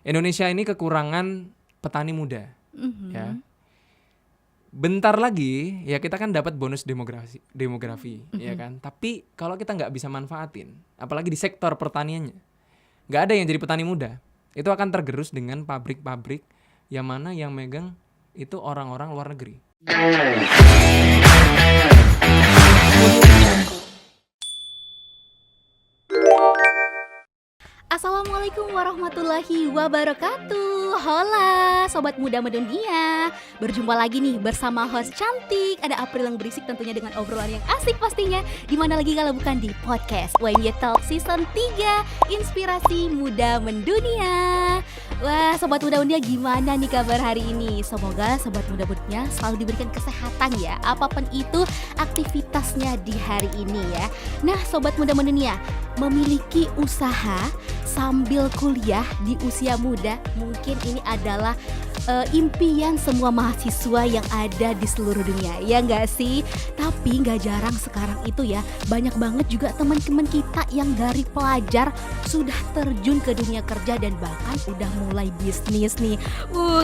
Indonesia ini kekurangan petani muda, ya. Bentar lagi ya kita kan dapat bonus demografi, ya kan. Tapi kalau kita nggak bisa manfaatin, apalagi di sektor pertaniannya, nggak ada yang jadi petani muda, itu akan tergerus dengan pabrik-pabrik yang mana yang megang itu orang-orang luar negeri. Assalamualaikum warahmatullahi wabarakatuh. Hola Sobat Muda Mendunia. Berjumpa lagi nih bersama host cantik, ada April yang berisik tentunya dengan obrolan yang asik pastinya. Dimana lagi kalau bukan di podcast WMY Talk Season 3 Inspirasi Muda Mendunia. Wah Sobat Muda Mendunia, gimana nih kabar hari ini? Semoga Sobat Muda Mendunia selalu diberikan kesehatan ya, apapun itu aktivitasnya di hari ini ya. Nah Sobat Muda Mendunia, memiliki usaha sambil kuliah di usia muda, mungkin ini adalah impian semua mahasiswa yang ada di seluruh dunia, ya nggak sih? Tapi nggak jarang sekarang itu ya, banyak banget juga teman-teman kita yang dari pelajar sudah terjun ke dunia kerja dan bahkan udah mulai bisnis nih.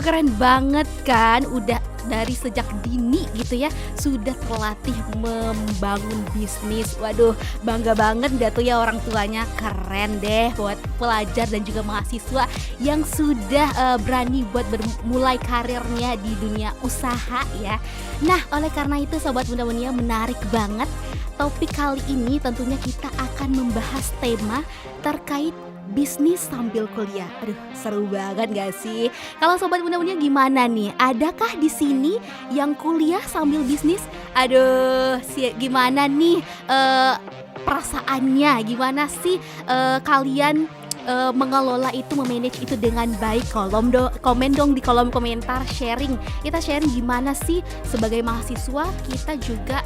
Keren banget kan, udah dari sejak dini gitu ya, sudah terlatih membangun bisnis. Waduh, bangga banget dah tuh ya orang tuanya. Keren deh buat pelajar dan juga mahasiswa yang sudah berani buat mulai karirnya di dunia usaha ya. Nah, oleh karena itu Sobat Muda Mendunia, menarik banget topik kali ini. Tentunya kita akan membahas tema terkait bisnis sambil kuliah. Aduh, seru banget gak sih? Kalau Sobat Muda Mendunia gimana nih? Adakah di sini yang kuliah sambil bisnis? Aduh, gimana nih perasaannya? Gimana sih kalian mengelola itu, memanage itu dengan baik? Komen dong di kolom komentar, sharing. Kita sharing gimana sih sebagai mahasiswa kita juga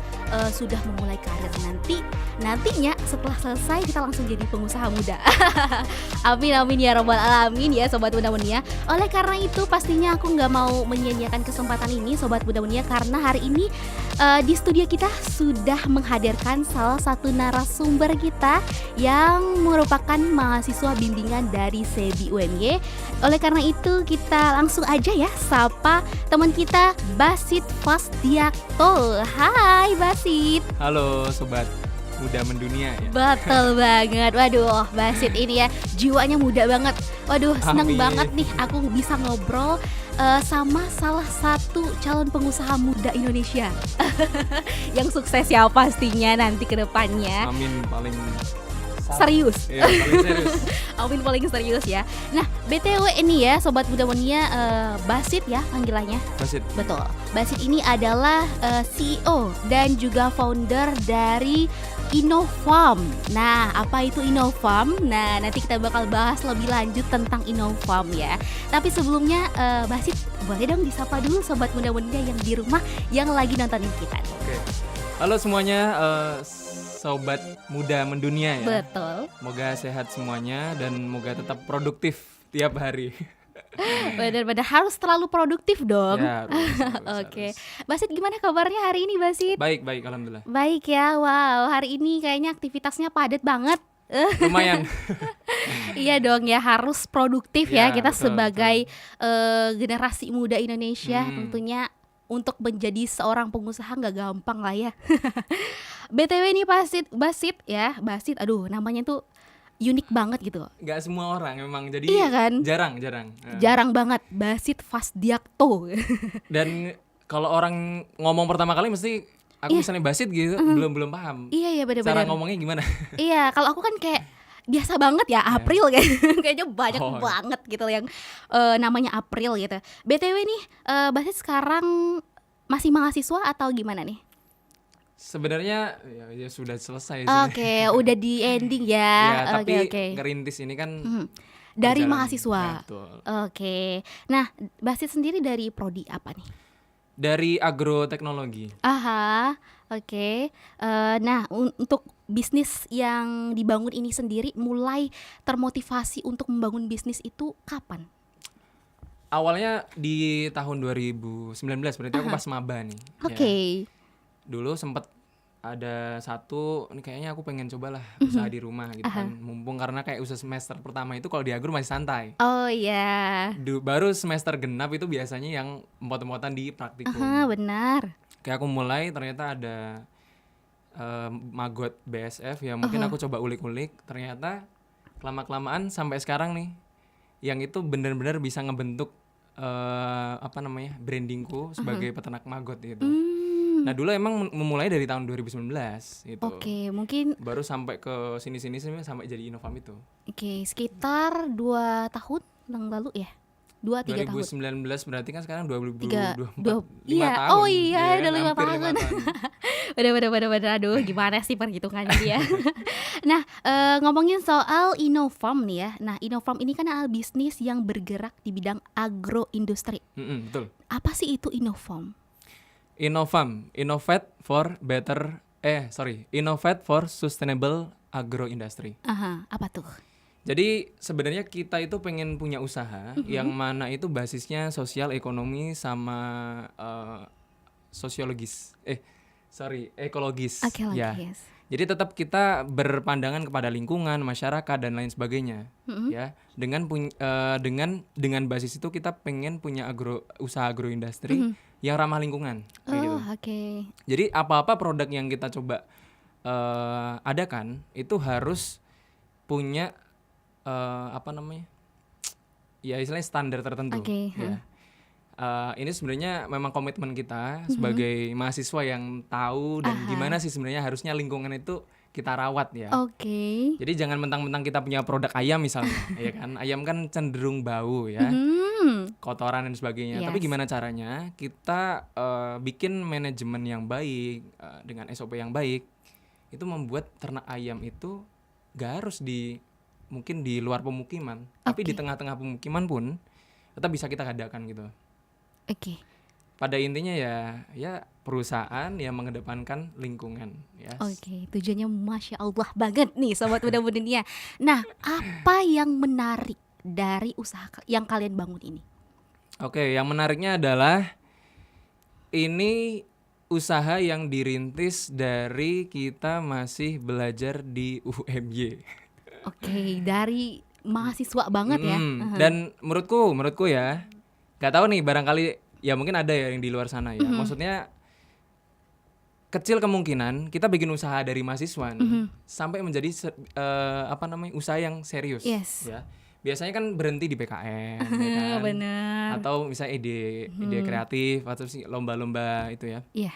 sudah memulai karir nantinya setelah selesai kita langsung jadi pengusaha muda. Amin ya robbal alamin ya Sobat Muda Mendunia. Oleh karena itu pastinya aku nggak mau menyia-nyiakan kesempatan ini Sobat Muda Mendunia, karena hari ini di studio kita sudah menghadirkan salah satu narasumber kita yang merupakan mahasiswa bimbingan dari SEBI UNY. Oleh karena itu kita langsung aja ya sapa teman kita, Basit Fasdiakto. Hai Basit. Halo Sobat Muda Mendunia ya. Betul banget. Waduh, Basit ini ya jiwanya muda banget. Waduh, seneng Amin. banget nih aku bisa ngobrol sama salah satu calon pengusaha muda Indonesia yang sukses ya pastinya nanti ke depannya. Amin paling Serius. ya, paling serius. Amin paling serius ya. Nah, BTW ini ya Sobat Muda Mendunia, Basit ya panggilannya. Basit. Betul. Basit ini adalah CEO dan juga founder dari Innofarm. Nah, apa itu Innofarm? Nah, nanti kita bakal bahas lebih lanjut tentang Innofarm ya. Tapi sebelumnya Basit boleh dong disapa dulu Sobat Muda Mendunia yang di rumah yang lagi nontonin kita. Oke. Halo semuanya, Sobat Muda Mendunia ya. Betul. Moga sehat semuanya dan moga tetap produktif tiap hari. Benar-benar harus terlalu produktif dong. Ya, harus. Oke. Basit, gimana kabarnya hari ini Basit? Baik, alhamdulillah. Baik ya, wow, hari ini kayaknya aktivitasnya padat banget. Lumayan. Iya dong ya, harus produktif ya, Ya, kita betul, sebagai generasi muda Indonesia tentunya untuk menjadi seorang pengusaha nggak gampang lah ya. BTW nih Basit ya, Basit, aduh namanya tuh unik banget gitu. Gak semua orang memang, jadi Iya kan? jarang. Jarang banget, Basit Fasdiakto. Dan kalau orang ngomong pertama kali mesti aku misalnya Basit gitu, belum paham. Iya benar-benar. Cara ngomongnya gimana? Iya, kalau aku kan kayak biasa banget ya April kayaknya banyak banget gitu yang namanya April gitu. BTW nih, Basit sekarang masih mahasiswa atau gimana nih? Sebenarnya ya sudah selesai. Oke, udah di ending ya. Ya, tapi Oke. ngerintis ini kan Dari berjalan. mahasiswa. Ya, betul. Oke. Nah, Basit sendiri dari prodi apa nih? Dari agroteknologi. Aha, oke. Nah, untuk bisnis yang dibangun ini sendiri mulai termotivasi untuk membangun bisnis itu kapan? Awalnya di tahun 2019, berarti aku pas maba nih. Oke. Ya. Dulu sempet ada satu, ini kayaknya aku pengen cobalah usaha di rumah gitu kan. Mumpung karena kayak usaha semester pertama itu kalau di Agro masih santai. Oh iya. Baru semester genap itu biasanya yang empot-empotan di praktikum. Benar. Kayak aku mulai ternyata ada Magot BSF ya, mungkin aku coba ulik-ulik, ternyata kelama-kelamaan sampai sekarang nih yang itu benar-benar bisa ngebentuk brandingku sebagai peternak Magot gitu. Nah dulu emang memulai dari tahun 2019 gitu. Oke, mungkin Baru sampai ke sini sampai jadi Innofarm itu. Oke, sekitar 2 tahun yang lalu ya? 2-3 tahun. 2019 berarti kan sekarang 2024. 5 Iya, tahun. oh iya, Ya udah kan? 5 Hampir tahun. 5 tahun. Bener, aduh gimana sih perhitungannya dia. Nah, ngomongin soal Innofarm nih ya. Nah, Innofarm ini kan adalah bisnis yang bergerak di bidang agroindustri. Betul. Apa sih itu Innofarm? Innofarm, Innovate for Sustainable Agro Industry. Apa tuh? Jadi sebenarnya kita itu pengen punya usaha yang mana itu basisnya sosial, ekonomi sama ekologis. Oke, Ya. yes. Jadi tetap kita berpandangan kepada lingkungan, masyarakat dan lain sebagainya. Ya, dengan basis itu kita pengen punya usaha agroindustri yang ramah lingkungan kayak gitu. Oke. Jadi apa-apa produk yang kita coba adakan itu harus punya ya istilahnya standar tertentu. Ya. Ini sebenarnya memang komitmen kita sebagai mahasiswa yang tahu dan gimana sih sebenarnya harusnya lingkungan itu kita rawat ya. Oke. Jadi jangan mentang-mentang kita punya produk ayam misalnya, ya kan? Ayam kan cenderung bau ya, kotoran dan sebagainya. Yes. Tapi gimana caranya kita bikin manajemen yang baik dengan SOP yang baik, itu membuat ternak ayam itu gak harus mungkin di luar pemukiman, tapi di tengah-tengah pemukiman pun tetap bisa kita adakan gitu. Oke. Pada intinya ya perusahaan yang mengedepankan lingkungan. Yes. Oke, tujuannya Masya Allah banget nih Sobat Muda Dunia. Nah, apa yang menarik dari usaha yang kalian bangun ini? Oke, yang menariknya adalah ini usaha yang dirintis dari kita masih belajar di UMY. Oke, dari mahasiswa banget ya. Dan menurutku ya, gak tahu nih barangkali ya mungkin ada ya yang di luar sana ya. Maksudnya kecil kemungkinan kita bikin usaha dari mahasiswa nih sampai menjadi usaha yang serius. Yes. Ya. Biasanya kan berhenti di PKN ya kan? Bener. Atau misalnya ide kreatif atau sih lomba-lomba itu ya. Iya.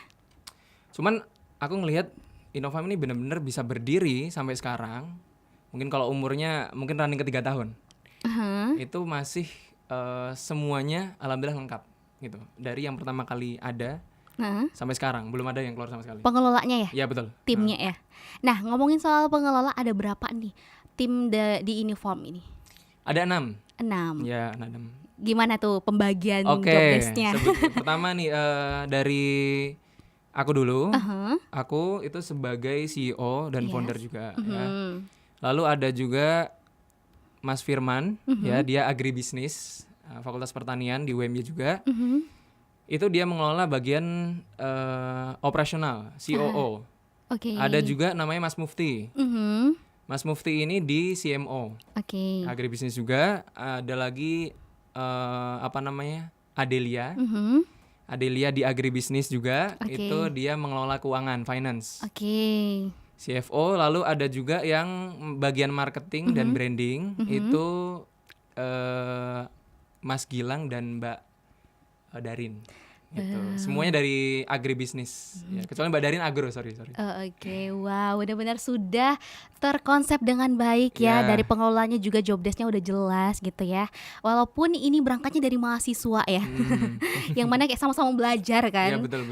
Cuman aku ngelihat Innofarm ini benar-benar bisa berdiri sampai sekarang. Mungkin kalau umurnya mungkin running ke 3 tahun. Itu masih semuanya alhamdulillah lengkap gitu. Dari yang pertama kali ada sampai sekarang belum ada yang keluar sama sekali. Pengelolanya ya? Ya betul. Timnya ya. Nah, ngomongin soal pengelola, ada berapa nih tim di Innofarm ini? Ada 6. 6. Ya, 6. Gimana tuh pembagian job Oke. desk-nya? Pertama nih dari aku dulu. Aku itu sebagai CEO dan founder juga ya. Lalu ada juga Mas Firman, ya dia agribisnis, Fakultas Pertanian di UMY juga. Itu dia mengelola bagian operasional, COO. Oke. Ada juga namanya Mas Mufti. Mas Mufti ini di CMO, agribisnis juga. Ada lagi Adelia. Adelia di agribisnis juga, itu dia mengelola keuangan, finance. CFO, lalu ada juga yang bagian marketing dan branding, itu Mas Gilang dan Mbak Darin. Gitu. Semuanya dari agribisnis. Ya, kecuali Mbak Darin agro, sorry. Oke, wow, benar-benar sudah terkonsep dengan baik ya. Dari pengelolanya juga job desk-nya udah jelas gitu ya. Walaupun ini berangkatnya dari mahasiswa ya, yang mana kayak sama-sama belajar kan. Ya betul.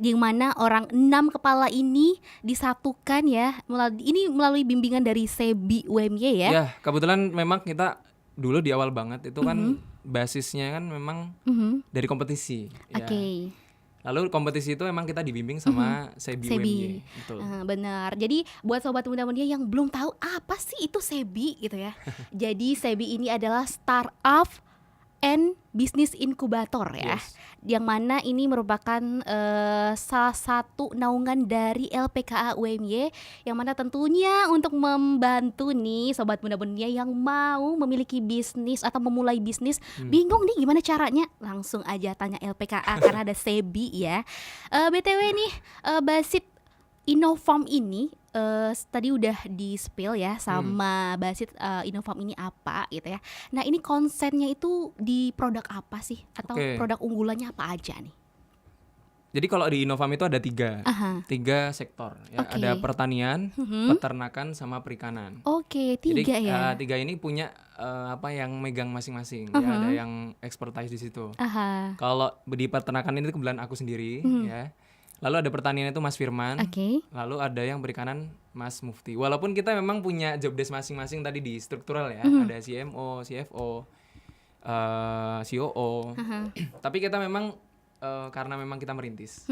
Yang mana orang 6 kepala ini disatukan ya, melalui bimbingan dari SEBI UMY ya. Ya, kebetulan memang kita dulu di awal banget itu kan basisnya kan memang dari kompetisi. Ya. Lalu kompetisi itu emang kita dibimbing sama SEBI UMY. Betul. Benar. Jadi buat sobat muda-muda yang belum tahu apa sih itu SEBI gitu ya. Jadi SEBI ini adalah Startup and bisnis inkubator ya. Yes. Yang mana ini merupakan salah satu naungan dari LPKA UMY, yang mana tentunya untuk membantu nih sobat muda dunia yang mau memiliki bisnis atau memulai bisnis, bingung nih gimana caranya, langsung aja tanya LPKA karena ada SEBI ya. BTW nih Basit, Innofarm ini tadi udah di spill ya sama Basit, Innofarm ini apa gitu ya. Nah ini konsennya itu di produk apa sih? Atau produk unggulannya apa aja nih? Jadi kalau di Innofarm itu ada tiga sektor ya. Ada pertanian, peternakan, sama perikanan. Oke, tiga Jadi ya. tiga ini punya apa yang megang masing-masing ya, ada yang expertise di situ. Kalau di peternakan ini kebetulan aku sendiri ya. Lalu ada pertanian itu Mas Firman. Lalu ada yang perikanan Mas Mufti. Walaupun kita memang punya job desk masing-masing tadi di struktural ya. Ada CMO, CFO, COO. Tapi kita memang karena memang kita merintis.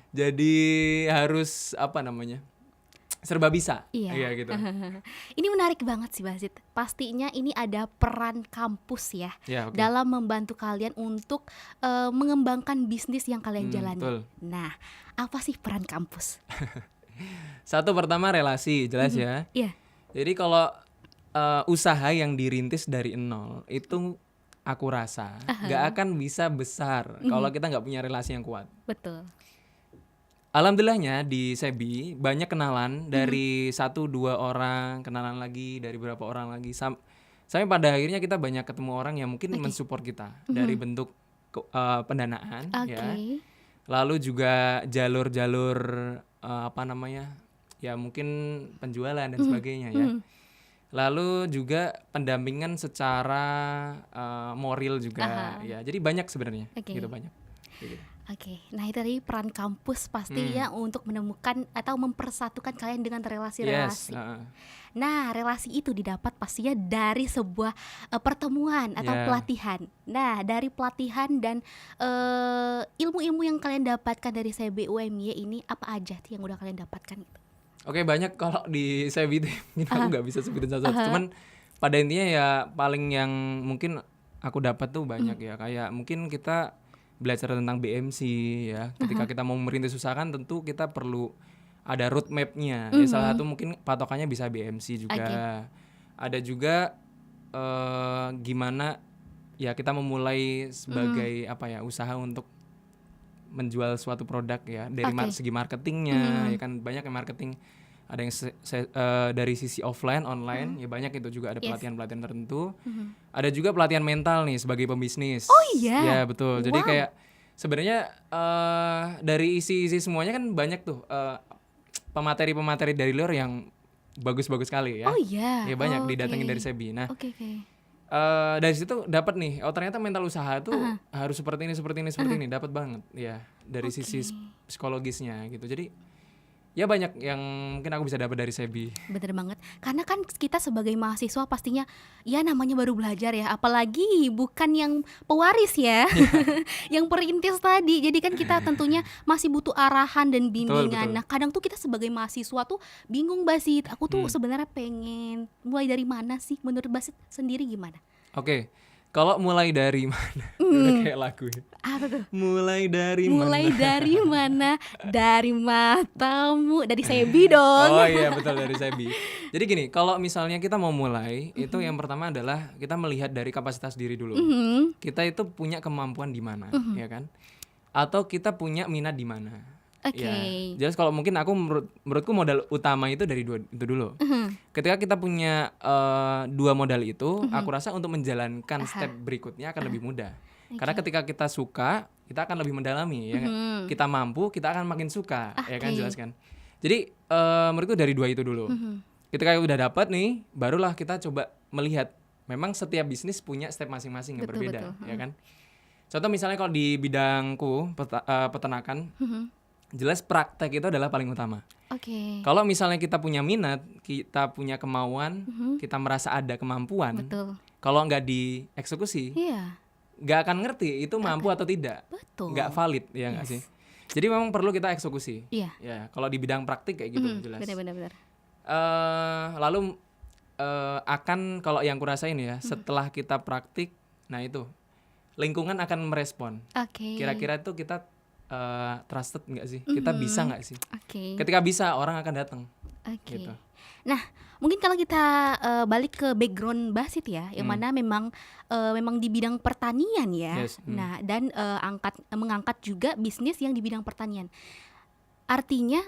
Jadi harus apa namanya? Serba bisa. Iya gitu. Ini menarik banget sih Basit. Pastinya ini ada peran kampus ya, dalam membantu kalian untuk mengembangkan bisnis yang kalian jalani. Betul. Nah, apa sih peran kampus? Satu, pertama relasi, jelas ya. Iya. Jadi kalau usaha yang dirintis dari nol itu aku rasa nggak akan bisa besar kalau kita nggak punya relasi yang kuat. Betul. Alhamdulillahnya di SEBI banyak kenalan dari 1-2 orang, kenalan lagi dari beberapa orang lagi, sampai pada akhirnya kita banyak ketemu orang yang mungkin mensupport kita dari bentuk pendanaan ya. Lalu juga jalur-jalur apa namanya ya, mungkin penjualan dan sebagainya ya. Lalu juga pendampingan secara moral juga ya. Jadi banyak sebenarnya gitu, banyak gitu. Nah itu tadi peran kampus pastinya untuk menemukan atau mempersatukan kalian dengan relasi-relasi. Nah relasi itu didapat pastinya dari sebuah pertemuan atau pelatihan. Nah dari pelatihan dan ilmu-ilmu yang kalian dapatkan dari SEBI UMY ini apa aja sih yang udah kalian dapatkan gitu? Oke, banyak kalau di SEBI itu mungkin aku nggak bisa sebutin satu-satu. Cuman pada intinya ya paling yang mungkin aku dapat tuh banyak ya. Kayak mungkin kita belajar tentang BMC ya. Ketika kita mau merintis usaha kan tentu kita perlu ada roadmap-nya. Ya, salah satu mungkin patokannya bisa BMC juga. Ada juga gimana ya kita memulai sebagai apa ya, usaha untuk menjual suatu produk ya, dari segi marketingnya ya kan, banyak yang marketing, ada yang dari sisi offline, online ya, banyak itu juga ada pelatihan-pelatihan tertentu. Ada juga pelatihan mental nih sebagai pembisnis. Oh iya. Ya betul. Jadi kayak sebenarnya dari isi semuanya kan banyak tuh pemateri-pemateri dari luar yang bagus-bagus sekali ya. Oh iya. Ya banyak didatengin dari SEBI. Nah, dari situ dapat nih, oh ternyata mental usaha itu harus seperti ini, dapat banget ya dari sisi psikologisnya gitu. Jadi ya banyak yang mungkin aku bisa dapat dari SEBI. Bener banget, karena kan kita sebagai mahasiswa pastinya ya namanya baru belajar ya, apalagi bukan yang pewaris ya, yang perintis tadi. Jadi kan kita tentunya masih butuh arahan dan bimbingan. Betul. Nah kadang tuh kita sebagai mahasiswa tuh bingung, Basit, aku tuh sebenarnya pengen mulai dari mana sih? Menurut Basit sendiri gimana? Oke. Kalau mulai dari mana? Udah kayak lagu ya. Apa tuh? Mulai dari mana? Dari matamu. Dari SEBI dong. Oh iya betul, dari SEBI. Jadi gini, kalau misalnya kita mau mulai, itu yang pertama adalah kita melihat dari kapasitas diri dulu. Kita itu punya kemampuan di mana, ya kan? Atau kita punya minat di mana. Ya, jelas kalau mungkin aku menurutku modal utama itu dari dua itu dulu. Ketika kita punya dua modal itu, aku rasa untuk menjalankan step berikutnya akan lebih mudah. Karena ketika kita suka, kita akan lebih mendalami ya. Kita mampu, kita akan makin suka, ya kan, jelas kan. Jadi menurutku dari dua itu dulu. Ketika udah dapat nih, barulah kita coba melihat memang setiap bisnis punya step masing-masing yang berbeda, ya kan. Contoh misalnya kalau di bidangku peternakan, jelas praktek itu adalah paling utama. Kalau misalnya kita punya minat, kita punya kemauan, kita merasa ada kemampuan, kalau nggak dieksekusi, nggak akan ngerti itu mampu atau tidak, nggak valid ya nggak sih. Jadi memang perlu kita eksekusi. Ya, kalau di bidang praktik kayak gitu jelas. Benar-benar. Lalu akan kalau yang kurasain ya, setelah kita praktik, nah itu lingkungan akan merespon. Oke. Kira-kira itu kita trusted nggak sih? Kita bisa nggak sih? Oke. Ketika bisa, orang akan datang. Oke. Gitu. Nah, mungkin kalau kita balik ke background Basit ya, yang mana memang di bidang pertanian ya. Yes. Nah, dan mengangkat juga bisnis yang di bidang pertanian. Artinya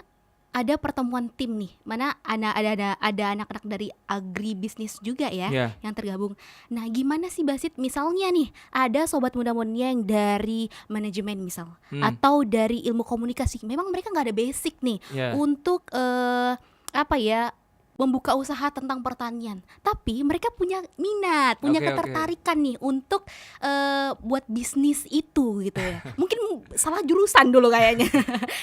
ada pertemuan tim nih, mana ada anak-anak dari agribisnis juga ya Yeah. yang tergabung. Nah, gimana sih Basit? Misalnya nih, ada sobat muda-mudanya yang dari manajemen misal, atau dari ilmu komunikasi. Memang mereka nggak ada basic nih Yeah. untuk membuka usaha tentang pertanian, tapi mereka punya minat, punya Oke. ketertarikan nih untuk buat bisnis itu gitu ya. Mungkin salah jurusan dulu kayaknya.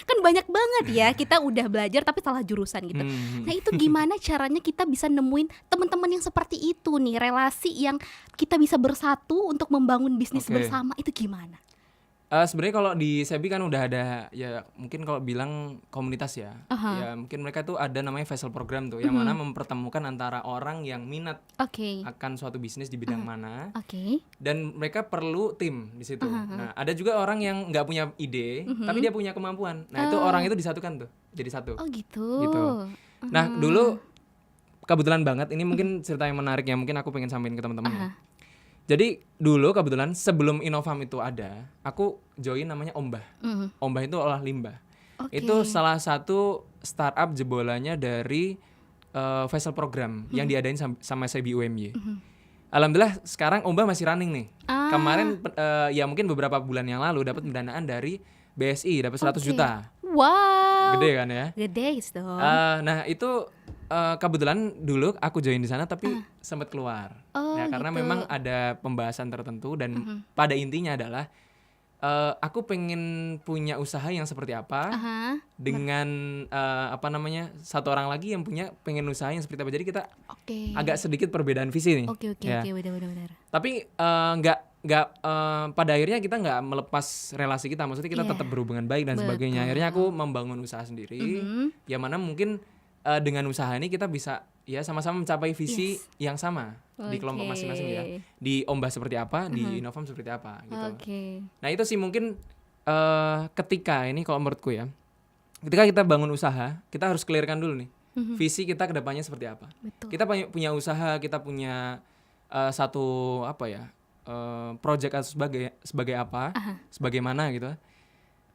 Kan banyak banget ya, kita udah belajar tapi salah jurusan gitu. Nah, itu gimana caranya kita bisa nemuin teman-teman yang seperti itu nih, relasi yang kita bisa bersatu untuk membangun bisnis Oke. bersama, itu gimana? Sebenarnya kalau di Sebi kan udah ada ya, mungkin kalau bilang komunitas ya, ya mungkin mereka tuh ada namanya Vessel Program tuh, yang mana mempertemukan antara orang yang minat Oke. akan suatu bisnis di bidang mana, Oke. dan mereka perlu tim di situ. Nah, ada juga orang yang nggak punya ide, tapi dia punya kemampuan. Nah, itu orang itu disatukan tuh, jadi satu. Oh gitu. Gitu. Nah, dulu kebetulan banget, ini mungkin cerita yang menarik yang mungkin aku pengen sampaikan ke teman-teman. Ya. Jadi dulu kebetulan sebelum Inovam itu ada, aku join namanya Ombah. Ombah itu olah limbah. Oke. Itu salah satu startup jebolannya dari Vessel Program yang diadain sama Sebi UMY. Alhamdulillah sekarang Ombah masih running nih. Kemarin ya mungkin beberapa bulan yang lalu dapat pendanaan dari BSI, dapat 100 juta. Wow. Gede kan ya? Gede dong. Nah itu kebetulan dulu aku join di sana tapi sempat keluar. Oh, Ya karena gitu. memang ada pembahasan tertentu dan pada intinya adalah aku pengen punya usaha yang seperti apa dengan satu orang lagi yang pengen usaha yang seperti apa. Jadi kita Oke. agak sedikit perbedaan visi nih. Oke, Ya. benar-benar. Tapi pada akhirnya kita nggak melepas relasi kita, maksudnya kita Iya. tetap berhubungan baik dan sebagainya. Akhirnya aku membangun usaha sendiri, yang mana mungkin dengan usaha ini kita bisa ya sama-sama mencapai visi yang sama di kelompok Oke. masing-masing ya. Di Ombah seperti apa, di Inovam seperti apa gitu. Oke. Nah itu sih mungkin ketika ini kalau menurutku ya, ketika kita bangun usaha, kita harus clearkan dulu nih visi kita ke depannya seperti apa. Betul. Kita punya usaha, kita punya satu project atau sebagai apa, sebagaimana gitu.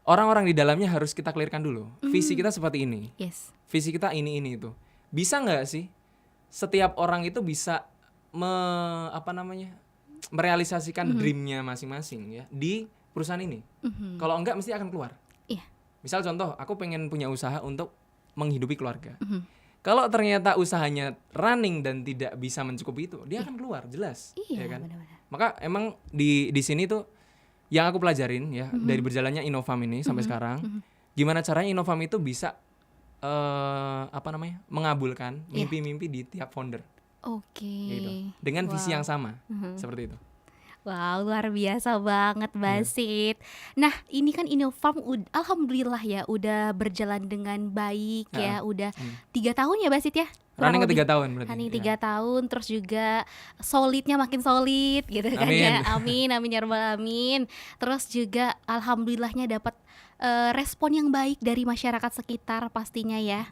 Orang-orang di dalamnya harus kita clearkan dulu. Visi kita seperti ini. Yes. Visi kita ini itu. Bisa nggak sih setiap orang itu bisa merealisasikan dreamnya masing-masing ya di perusahaan ini? Kalau enggak mesti akan keluar. Iya. Misal contoh, aku pengen punya usaha untuk menghidupi keluarga. Kalau ternyata usahanya running dan tidak bisa mencukupi itu, dia akan keluar jelas. Iya, Ya kan? benar-benar. Maka emang di sini tuh yang aku pelajarin ya dari berjalannya Inovam ini sampai sekarang, gimana caranya Inovam itu bisa mengabulkan mimpi-mimpi di tiap founder Oke. gitu. Dengan visi yang sama seperti itu. Wow, luar biasa banget Basit. Nah, ini kan Inovam alhamdulillah ya udah berjalan dengan baik ya. Udah 3 tahun ya Basit ya? Kurang Running ke lebih. 3 tahun berarti. Running ya. 3 tahun, terus juga solidnya makin solid gitu kan Amin. ya. Amin, amin ya rabbal alamin. Terus juga alhamdulillahnya dapat respon yang baik dari masyarakat sekitar pastinya ya.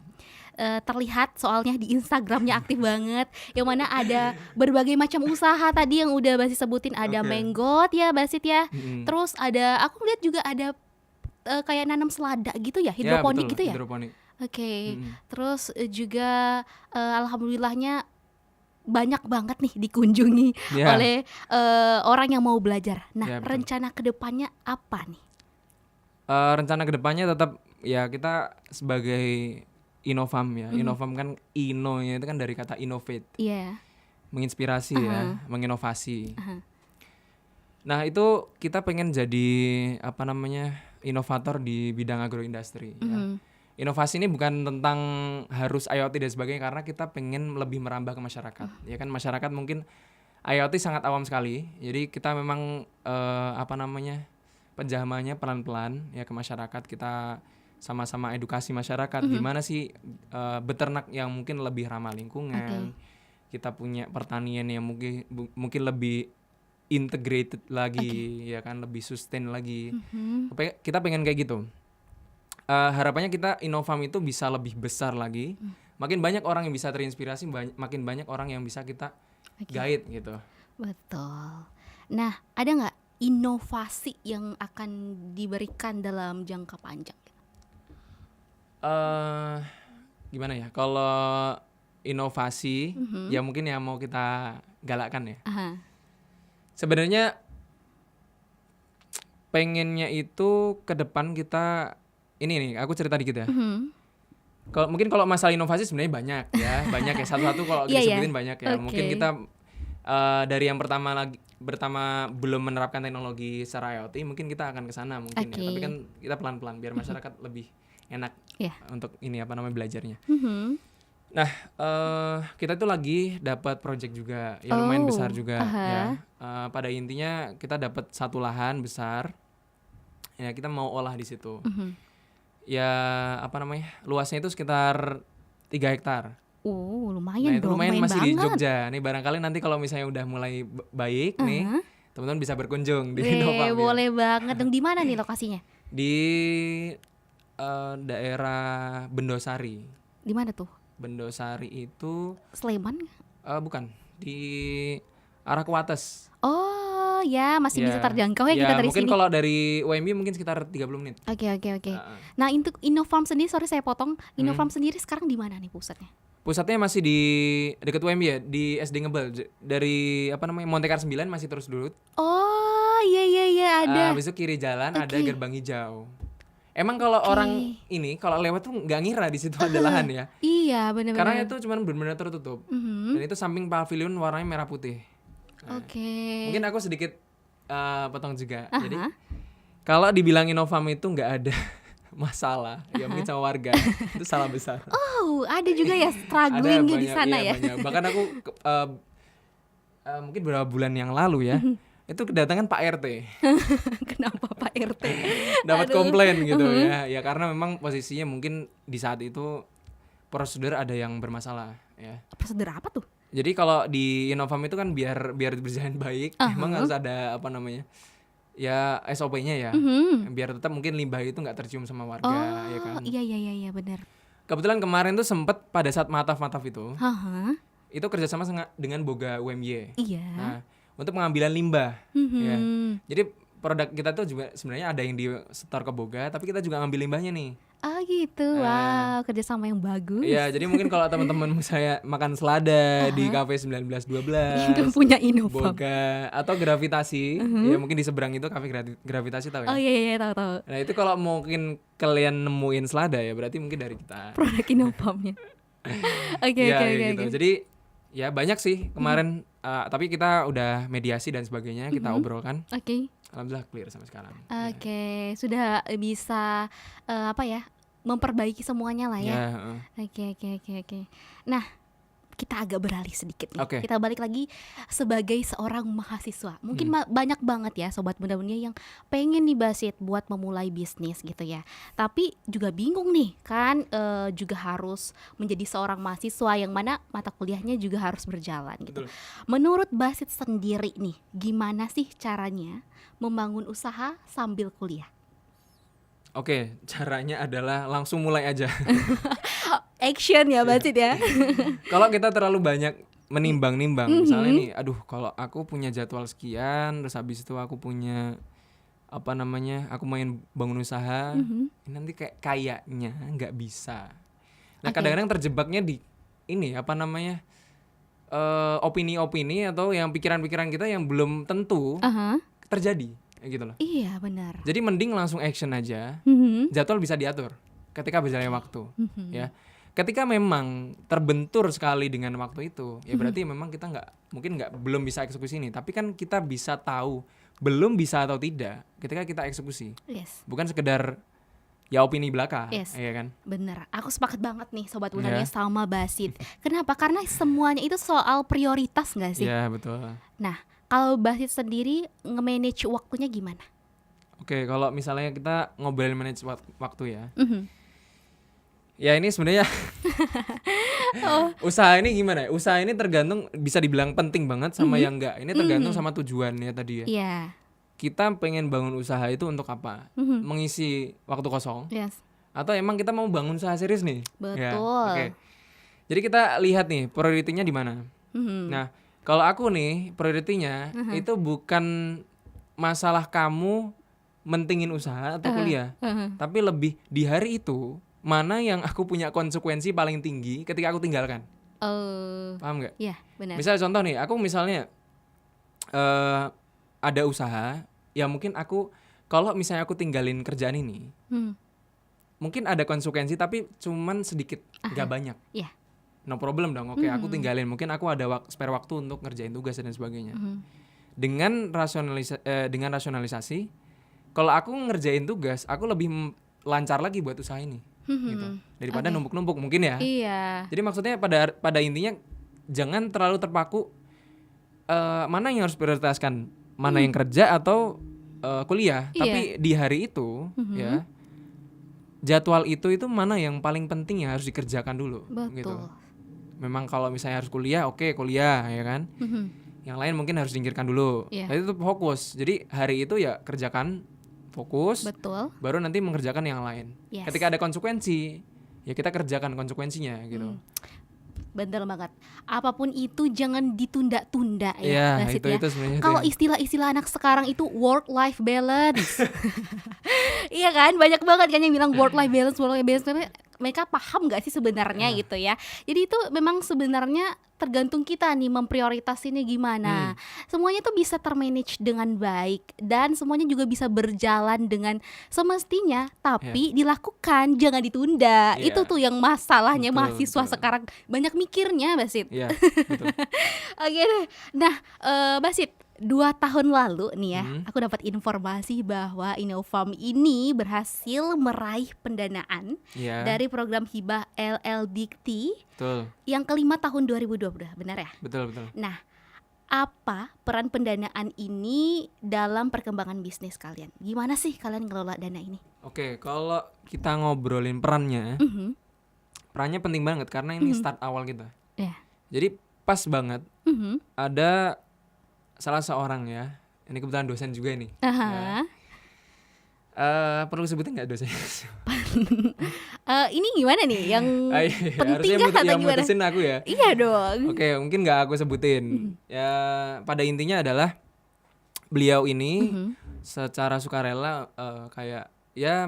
Terlihat soalnya di Instagramnya aktif banget, yang mana ada berbagai macam usaha tadi yang udah Basit sebutin. Ada Oke. Menggot ya Basit ya. Terus ada, aku lihat juga ada kayak nanam selada gitu ya, hidroponik betul, gitu ya. Hidroponik. Oke. Terus juga alhamdulillahnya banyak banget nih dikunjungi Ya. oleh orang yang mau belajar. Nah, Ya, betul. rencana kedepannya apa nih? Rencana kedepannya tetap ya kita sebagai Inovam ya. Inovam kan ino-nya itu kan dari kata innovate, Iya. menginspirasi ya, menginovasi. Nah, itu kita pengen jadi inovator di bidang agroindustri ya. Inovasi ini bukan tentang harus IoT dan sebagainya, karena kita pengen lebih merambah ke masyarakat. Ya kan masyarakat mungkin IoT sangat awam sekali. Jadi kita memang penjamahannya pelan-pelan ya ke masyarakat. Kita sama-sama edukasi masyarakat gimana sih beternak yang mungkin lebih ramah lingkungan. Kita punya pertanian yang mungkin lebih integrated lagi, ya kan, lebih sustain lagi. Kita pengen kayak gitu. Harapannya kita Innofarm itu bisa lebih besar lagi. Makin banyak orang yang bisa terinspirasi, makin banyak orang yang bisa kita guide gitu. Betul. Nah, ada nggak inovasi yang akan diberikan dalam jangka panjang? Gimana ya? Kalau inovasi, ya mungkin yang mau kita galakkan ya. Sebenarnya pengennya itu ke depan kita, ini nih, aku cerita dikit ya. Mungkin kalau masalah inovasi sebenarnya banyak ya, satu-satu kalau disebutin banyak ya. Mungkin kita dari yang pertama belum menerapkan teknologi secara IoT, mungkin kita akan ke sana mungkin ya. Tapi kan kita pelan-pelan biar masyarakat lebih enak untuk belajarnya. Nah, kita tuh lagi dapat project juga, ya lumayan besar juga ya. Pada intinya kita dapat satu lahan besar, ya kita mau olah di situ. Ya luasnya itu sekitar 3 hektar. Lumayan dong, lumayan masih banget. Di Jogja. Nih barangkali nanti kalau misalnya udah mulai baik nih, teman-teman bisa berkunjung di Innofarm. Boleh banget dong. Di mana nih lokasinya? Di daerah Bendosari. Di mana tuh? Bendosari itu Sleman? Bukan, di arah Kuates. Oh ya, masih bisa terjangkau ya kita dari mungkin sini. Kalau dari UMB mungkin sekitar 30 menit. Oke. Nah, untuk Innofarm sendiri, sorry saya potong. Innofarm sendiri sekarang di mana nih pusatnya? Pusatnya masih di dekat UMB ya, di SD Ngebel. Dari Montekar 9 masih terus dulu. Oh iya ada. Habis itu kiri jalan ada gerbang hijau. Emang kalau orang ini kalau lewat tuh nggak ngira di situ ada lahan ya. Iya benar-benar. Karena itu cuma benar-benar tertutup. Dan itu samping pavilion warnanya merah putih. Nah, mungkin aku sedikit potong juga. Jadi kalau dibilang Innofarm itu nggak ada masalah, ya mungkin sama warga itu salah besar. Oh, ada juga ya strugglingnya di sana ya. Banyak. Bahkan aku mungkin beberapa bulan yang lalu ya. Itu kedatangan Pak RT. Kenapa Pak RT? Dapat komplain gitu ya. Ya karena memang posisinya mungkin di saat itu prosedur ada yang bermasalah ya. Prosedur apa tuh? Jadi kalau di Innofarm itu kan biar berjalan baik, emang harus ada ya SOP-nya ya. Biar tetap mungkin limbah itu nggak tercium sama warga, ya kan. Iya benar. Kebetulan kemarin tuh sempet pada saat mataf itu kerjasama dengan Boga UMY. Iya. Nah, untuk pengambilan limbah. Ya. Jadi produk kita tuh juga sebenarnya ada yang di setor ke Boga, tapi kita juga ngambil limbahnya nih. Oh gitu, wow, kerjasama yang bagus. Iya, jadi mungkin kalau teman-teman saya makan selada di Cafe 1912 itu punya Innofarm. Boga atau Gravitasi, ya mungkin di seberang itu Cafe Gravitasi tahu ya? Oh iya tahu. Nah itu kalau mungkin kalian nemuin selada ya berarti mungkin dari kita. Produk Innofarmnya. Oke. Jadi ya banyak sih kemarin, tapi kita udah mediasi dan sebagainya, kita obrolkan. Oke. Alhamdulillah clear sampai sekarang. Oke, sudah bisa memperbaiki semuanya lah ya. Oke. Nah, kita agak beralih sedikit nih. Kita balik lagi sebagai seorang mahasiswa. Mungkin banyak banget ya sobat muda dunia yang pengen nih Basit buat memulai bisnis gitu ya. Tapi juga bingung nih kan, juga harus menjadi seorang mahasiswa yang mana mata kuliahnya juga harus berjalan gitu. Betul. Menurut Basit sendiri nih, gimana sih caranya membangun usaha sambil kuliah? Oke, caranya adalah langsung mulai aja. Action ya Basit ya. Kalau kita terlalu banyak menimbang-nimbang, misalnya nih, aduh kalau aku punya jadwal sekian, terus habis itu aku punya aku main bangun usaha, nanti kayaknya nggak bisa. Nah kadang-kadang terjebaknya di ini opini-opini atau yang pikiran-pikiran kita yang belum tentu terjadi. Gitu loh. Iya benar. Jadi mending langsung action aja. Jadwal bisa diatur ketika berjalannya waktu. Ya, ketika memang terbentur sekali dengan waktu itu, ya berarti memang kita belum bisa eksekusi ini. Tapi kan kita bisa tahu belum bisa atau tidak ketika kita eksekusi. Yes. Bukan sekedar ya opini belaka, ya kan? Bener, aku sepakat banget nih sobat Unanya sama Basit. Kenapa? Karena semuanya itu soal prioritas nggak sih? Iya betul. Nah. Kalau Basit sendiri nge-manage waktunya gimana? Oke, kalau misalnya kita ngobrolin manage waktu ya. Ya ini sebenarnya Usaha ini gimana ya? Usaha ini tergantung, bisa dibilang penting banget sama yang enggak. Ini tergantung sama tujuannya tadi ya. Iya. Kita pengen bangun usaha itu untuk apa? Mengisi waktu kosong? Yes. Atau emang kita mau bangun usaha serius nih? Ya, Betul. oke. Jadi kita lihat nih prioritinya di mana. Nah, kalau aku nih prioritinya itu bukan masalah kamu mentingin usaha atau kuliah, tapi lebih di hari itu mana yang aku punya konsekuensi paling tinggi ketika aku tinggalkan. Paham nggak? Iya, benar. Misal contoh nih, aku misalnya ada usaha, ya mungkin aku kalau misalnya aku tinggalin kerjaan ini, mungkin ada konsekuensi tapi cuman sedikit, nggak banyak. Iya. No problem dong, oke aku tinggalin. Mungkin aku ada spare waktu untuk ngerjain tugas dan sebagainya. Dengan rasionalisasi, kalau aku ngerjain tugas, aku lebih lancar lagi buat usaha ini, gitu. Daripada numpuk-numpuk mungkin ya. Iya. Jadi maksudnya pada intinya jangan terlalu terpaku mana yang harus prioritaskan, mana yang kerja atau kuliah. Iya. Tapi di hari itu, ya jadwal itu mana yang paling penting yang harus dikerjakan dulu. Betul. Gitu. Memang kalau misalnya harus kuliah, oke kuliah ya kan. Yang lain mungkin harus disingkirkan dulu. Iya. Tapi itu fokus. Jadi hari itu ya kerjakan fokus. Betul. Baru nanti mengerjakan yang lain. Yes. Ketika ada konsekuensi, ya kita kerjakan konsekuensinya gitu. Betul banget. Apapun itu jangan ditunda-tunda Iya, ya, Basit ya. itu sebenarnya. Kalau istilah-istilah anak sekarang itu work life balance. Iya kan? Banyak banget kan yang bilang work life balance. Mereka paham gak sih sebenarnya gitu ya. Jadi itu memang sebenarnya tergantung kita nih memprioritasinnya gimana. Semuanya tuh bisa termanage dengan baik dan semuanya juga bisa berjalan dengan semestinya, tapi dilakukan, jangan ditunda. Iya. Itu tuh yang masalahnya Betul, mahasiswa betul. sekarang banyak mikirnya, Basit. Iya, betul. Oke deh. Nah, Basit, 2 tahun lalu nih ya, aku dapat informasi bahwa Innofarm ini berhasil meraih pendanaan Iya. dari program hibah LLDikti Betul. yang kelima tahun 2020, benar ya? Betul. Nah, apa peran pendanaan ini dalam perkembangan bisnis kalian? Gimana sih kalian ngelola dana ini? Oke, kalau kita ngobrolin perannya, perannya penting banget karena ini start awal kita. Ya. Jadi pas banget ada salah seorang ya, ini kebetulan dosen juga nih. Aha. Perlu sebutin nggak dosennya? Ini gimana nih yang penting harusnya kah atau yang gimana? mutusin aku ya. Iya dong. Oke, mungkin nggak aku sebutin. Ya, pada intinya adalah beliau ini secara sukarela kayak ya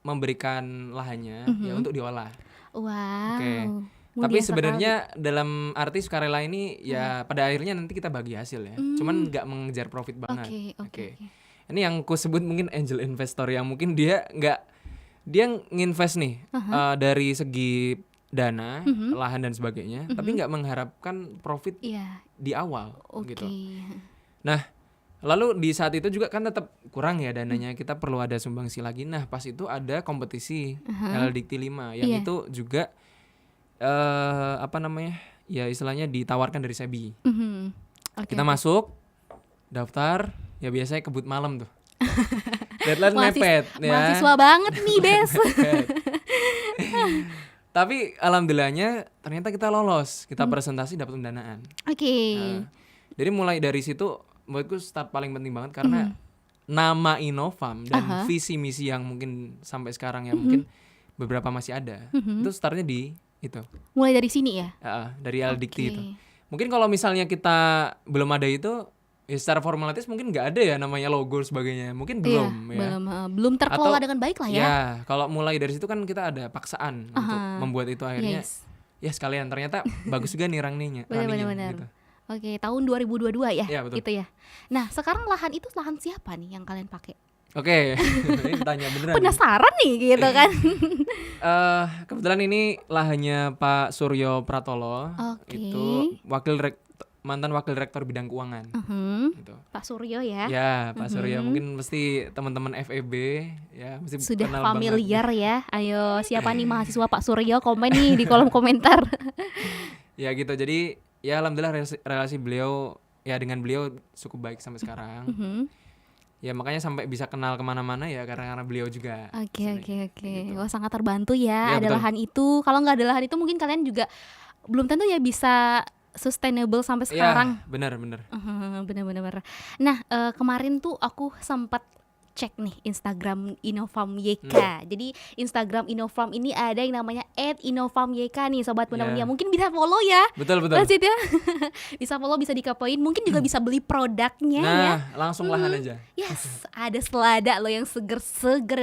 memberikan lahannya ya untuk diolah. Wow. Oke. Mulia Tapi sekali. sebenarnya dalam arti sukarela ini ya pada akhirnya nanti kita bagi hasil ya. Cuman nggak mengejar profit banget. Oke. Ini yang ku sebut mungkin angel investor yang mungkin dia nginvest nih dari segi dana, lahan dan sebagainya, tapi nggak mengharapkan profit Iya. di awal Oke. gitu. Nah, lalu di saat itu juga kan tetap kurang ya dananya, kita perlu ada sumbangsi lagi. Nah, pas itu ada kompetisi LLDikti 5 yang itu juga ya istilahnya ditawarkan dari SEBI. Oke. Kita masuk, daftar, ya biasanya kebut malam tuh. Deadline mepet ya. Mahasiswa banget nih, Bes. Tapi alhamdulillahnya ternyata kita lolos, kita presentasi dapat pendanaan. Oke. Nah, jadi mulai dari situ menurutku start paling penting banget karena nama Innofarm dan visi misi yang mungkin sampai sekarang ya mungkin beberapa masih ada. Itu startnya di itu. Mulai dari sini ya? Dari LLDikti itu. Mungkin kalau misalnya kita belum ada itu, ya secara formalitas mungkin nggak ada ya namanya logo sebagainya. Mungkin belum ya. Belum terkelola Atau, dengan baik lah ya. Ya, kalau mulai dari situ kan kita ada paksaan untuk membuat itu akhirnya. Ya sekalian ternyata bagus juga nih rangninya. Benar. Gitu. Oke, tahun 2022 ya? Iya, betul. Gitu ya. Nah, sekarang lahan itu lahan siapa nih yang kalian pakai? Oke, ini tanya beneran. Penasaran nih gitu kan. Kebetulan ini lahannya Pak Suryo Pratolo. Oke. Itu mantan wakil rektor bidang keuangan. Gitu. Pak Suryo ya. Ya, Pak Suryo mungkin mesti teman-teman FEB ya mesti Sudah kenal familiar banget. ya. Ayo, siapa nih mahasiswa Pak Suryo, komen nih di kolom komentar. Ya gitu. Jadi ya alhamdulillah relasi beliau ya dengan beliau cukup baik sampai sekarang. Ya makanya sampai bisa kenal kemana-mana ya karena beliau juga. Oke. Gitu. Wah, sangat terbantu ya, Ya, ada betul. lahan itu. Kalau nggak ada lahan itu mungkin kalian juga belum tentu ya bisa sustainable sampai sekarang. Ya, benar. Bener. Nah, kemarin tuh aku sempat cek nih Instagram Inofarm YK. Jadi Instagram Inofarm ini ada yang namanya @inofarmyk nih, sobat muda Ya. mungkin bisa follow ya. Betul. Wasit ya. Bisa follow, bisa dikepoin, mungkin juga bisa beli produknya ya. Nah, langsung lahan aja. Yes, ada selada loh yang seger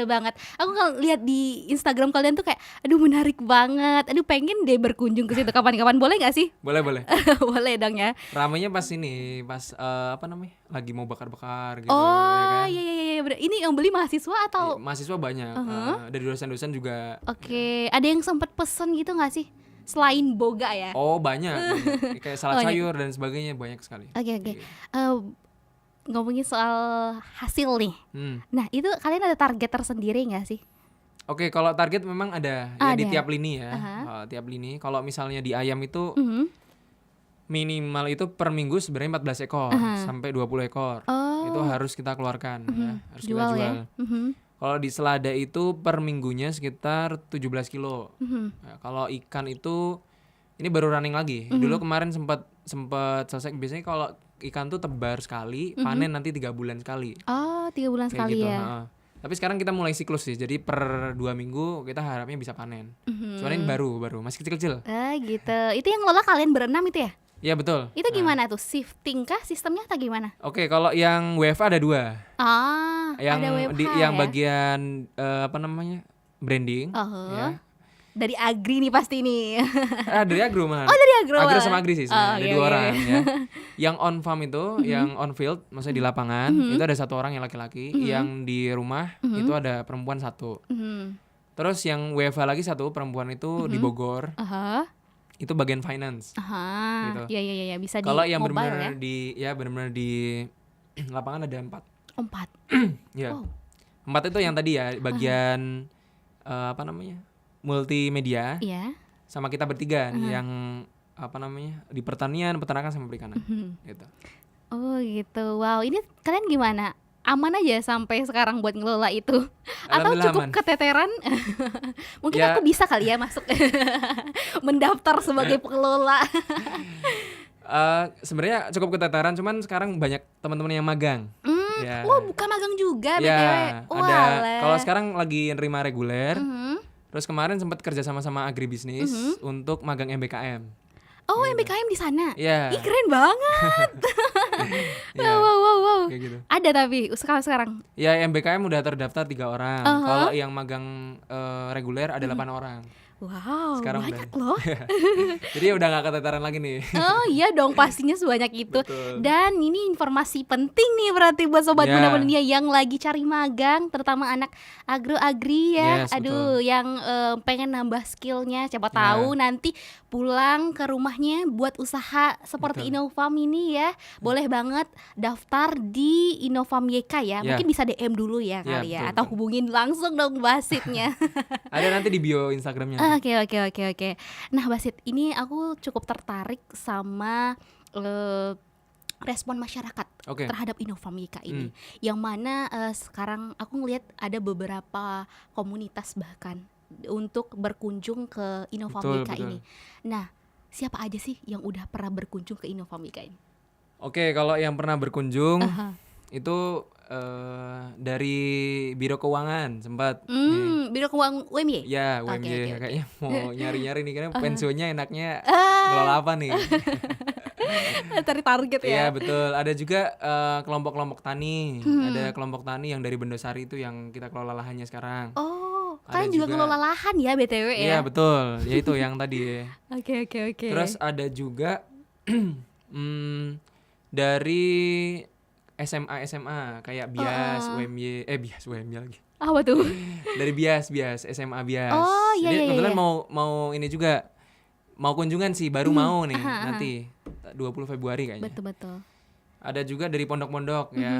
banget. Aku kalau lihat di Instagram kalian tuh kayak, aduh menarik banget. Aduh pengen deh berkunjung ke situ kapan-kapan, boleh nggak sih? Boleh. Boleh dong ya. Ramainya pas apa namanya? Lagi mau bakar-bakar gitu Oh, ya kan. iya bener. Ini yang beli mahasiswa atau? Mahasiswa banyak. Dari dosen-dosen juga. Oke, ada yang sempat pesen gitu nggak sih? Selain boga ya? Oh, banyak. Kayak salad Banyak. sayur dan sebagainya banyak sekali. Oke. Ngomongin soal hasil nih. Nah, itu kalian ada target tersendiri nggak sih? Oke, kalau target memang ada ya di Ada. tiap lini ya. Tiap lini. Kalau misalnya di ayam itu minimal itu per minggu sebenarnya 14 ekor sampai 20 ekor. Oh. Itu harus kita keluarkan ya, harus kita Jual jual. ya? Kalau di selada itu per minggunya sekitar 17 kilo. Ya, kalau ikan itu ini baru running lagi. Dulu kemarin sempat selesai. Biasanya kalau ikan tuh tebar sekali, panen nanti 3 bulan sekali. Oh, 3 bulan Kayak sekali gitu. ya? Tapi sekarang kita mulai siklus sih. Jadi per 2 minggu kita harapnya bisa panen. Cuman ini baru masih kecil-kecil. Gitu. Itu yang ngelola kalian berenam itu ya? Iya betul. Itu gimana tuh? Shifting kah sistemnya atau gimana? Oke, kalau yang WFA ada 2. Yang ada WFH yang ya? bagian apa namanya? Branding ya. Dari Agri nih pasti nih. Dari agro mah. Oh, dari agro Agro malah. sama agri sih Oh, sebenarnya. Ada iya, 2 iya, orang iya. ya. Yang on farm itu, yang on field, maksudnya di lapangan, itu ada 1 orang yang laki-laki, yang di rumah itu ada perempuan 1. Terus yang WFH lagi 1 perempuan itu di Bogor. Itu bagian finance. Gitu. Iya, bisa di Kalau yang mobile benar-benar ya. benar-benar di lapangan ada 4. 4. Ya. Wow. 4 itu yang tadi ya bagian apa namanya? Multimedia Iya. sama kita bertiga nih yang apa namanya? Di pertanian, peternakan sama perikanan gitu. Oh, gitu. Wow, ini kalian gimana? Aman aja sampai sekarang buat ngelola itu? Atau Alhamdulillah cukup aman. keteteran? Mungkin Ya. aku bisa kali ya masuk mendaftar sebagai pengelola. Sebenarnya cukup keteteran, cuman sekarang banyak teman-teman yang magang. Ya. Wah, buka magang juga BTW. Ya, ada. Walah. Kalau sekarang lagi nerima reguler. Mhm. Terus kemarin sempat kerja sama agribisnis untuk magang MBKM. Oh, MBKM di sana. Iya. Ih, keren banget. Iya. Wow. Kayak gitu. Ada tapi sekarang. Ya MBKM udah terdaftar 3 orang. Kalau yang magang reguler ada 8 orang. Wow, Sekarang banyak udah. loh. Jadi ya udah gak keteteran lagi nih. Oh iya dong, pastinya sebanyak itu. Betul. Dan ini informasi penting nih berarti buat sobat Ya. muda dunia yang lagi cari magang, terutama anak agri ya. Yes, Aduh, betul. yang pengen nambah skillnya, siapa Ya. tahu nanti pulang ke rumahnya buat usaha seperti Betul. Inofarm ini ya. Boleh banget daftar di Inofarm YK ya. Ya. Mungkin bisa DM dulu ya Ya, kali ya, betul, atau betul. hubungin langsung dong Basitnya. Ada nanti di bio Instagramnya. Oke. Nah, Basit, ini aku cukup tertarik sama respon masyarakat Oke. terhadap Inofarm YK ini. Yang mana sekarang aku ngelihat ada beberapa komunitas bahkan untuk berkunjung ke Inofarm YK Betul. ini. Nah, siapa aja sih yang udah pernah berkunjung ke Inofarm YK ini? Oke, kalau yang pernah berkunjung itu dari Biro Keuangan sempat. Biro Keuangan UMY? Ya, Oke, UMY oke. kayaknya mau nyari-nyari nih karena pensiunnya enaknya ngelola apa nih. Cari target Iya ya. betul. Ada juga kelompok-kelompok tani. Ada kelompok tani yang dari Bendosari itu yang kita kelola lahannya sekarang. Oh, Ada kalian juga juga- ngelola lahan ya BTW ya? Iya betul. Ya itu yang tadi. Oke. Terus ada juga dari SMA kayak Bias, UMY, Bias UMY lagi. Apa tuh? Dari Bias, SMA Bias. Oh, iya, Jadi iya, kebetulan iya. mau ini juga mau kunjungan sih, baru mau nih nanti 20 Februari kayaknya. Betul. Ada juga dari pondok-pondok ya.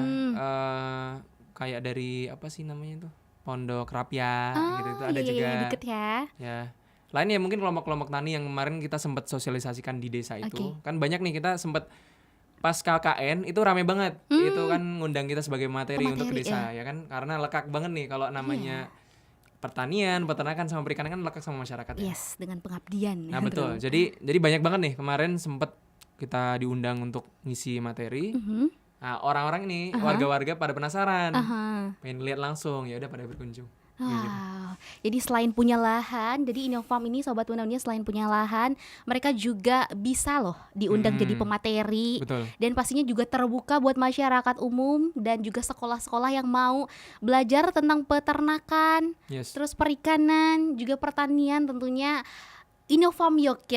Kayak dari apa sih namanya tuh? Pondok Rapia gitu itu ada iya, juga. iya, deket ya. Ya. Lain ya mungkin kelompok-kelompok tani yang kemarin kita sempat sosialisasikan di desa itu. Oke. Kan banyak nih kita sempat pas KKN itu rame banget. Itu kan ngundang kita sebagai materi untuk ke Pemateri, desa ya kan, karena lekak banget nih kalau namanya pertanian, peternakan sama perikanan kan lekak sama masyarakat ya. Yes, dengan pengabdian. Nah betul, jadi banyak banget nih kemarin sempet kita diundang untuk ngisi materi. Nah orang-orang ini warga-warga pada penasaran, pengen lihat langsung, ya udah pada berkunjung. Wow. Jadi selain punya lahan, jadi Innofarm ini Sobat Muda Mudia selain punya lahan, mereka juga bisa loh diundang jadi pemateri. Betul. Dan pastinya juga terbuka buat masyarakat umum dan juga sekolah-sekolah yang mau belajar tentang peternakan, Yes. terus perikanan, juga pertanian tentunya. Innofarm YK